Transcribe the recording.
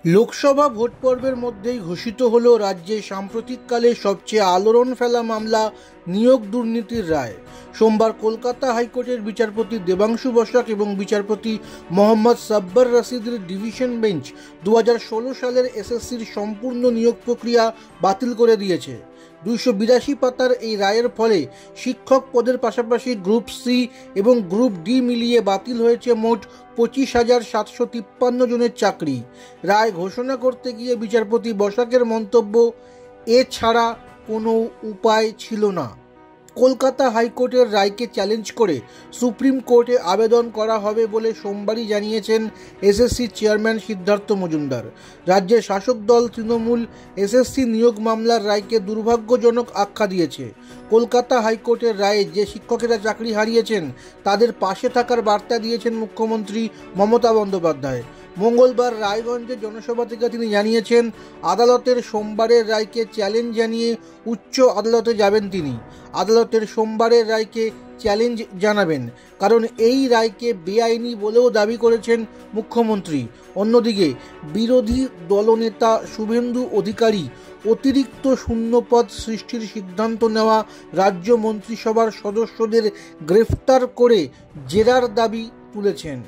Lok Sabha vote পর্বের মধ্যেই ঘোষিত হলো রাজ্যে সাম্প্রতিককালে সবচেয়ে আলোড়ন ফেলা মামলা নিয়োগ দুর্নীতির রায়। সোমবার কলকাতা হাইকোর্টের বিচারপতি দেবাংশু বসাক এবং বিচারপতি মোহাম্মদ সাব্বার রশিদের ডিভিশন বেঞ্চ 2016 সালের এসএসসির সম্পূর্ণ নিয়োগ প্রক্রিয়া বাতিল করে দিয়েছে। 282 পাতার এই রায়ের ফলে শিক্ষক পদের পাশাপাশি গ্রুপ সি এবং গ্রুপ ডি মিলিয়ে বাতিল হয়েছে মোট 25,753 জনের চাকরি। রায় ঘোষণা করতে গিয়ে বিচারপতি বসাকের মন্তব্য, এছাড়া কোনো উপায় ছিল না। কলকাতা হাইকোর্টের রায়কে চ্যালেঞ্জ করে সুপ্রিম কোর্টে আবেদন করা হবে বলে সোমবারই জানিয়েছেন এসএসসি চেয়ারম্যান সিদ্ধার্থ মজুমদার। রাজ্যের শাসক দল তৃণমূল এসএসসি নিয়োগ মামলার রায়কে দুর্ভাগ্যজনক আখ্যা দিয়েছে। কলকাতা হাইকোর্টের রায়ে যে শিক্ষকেরা চাকরি হারিয়েছেন তাদের পাশে থাকার বার্তা দিয়েছেন মুখ্যমন্ত্রী মমতা বন্দ্যোপাধ্যায়। মঙ্গলবার রায়গঞ্জের জনসভা থেকে তিনি জানিয়েছেন, আদালতের সোমবারের রায়কে চ্যালেঞ্জ জানিয়ে উচ্চ আদালতে যাবেন তিনি। আদালতের সোমবারের রায়কে চ্যালেঞ্জ জানাবেন, কারণ এই রায়কে বেআইনি বলেও দাবি করেছেন মুখ্যমন্ত্রী। অন্যদিকে বিরোধী দলনেতা শুভেন্দু অধিকারী অতিরিক্ত শূন্যপদ সৃষ্টির সিদ্ধান্ত নেওয়া রাজ্য মন্ত্রিসভার সদস্যদের গ্রেফতার করে জেরার দাবি তুলেছেন।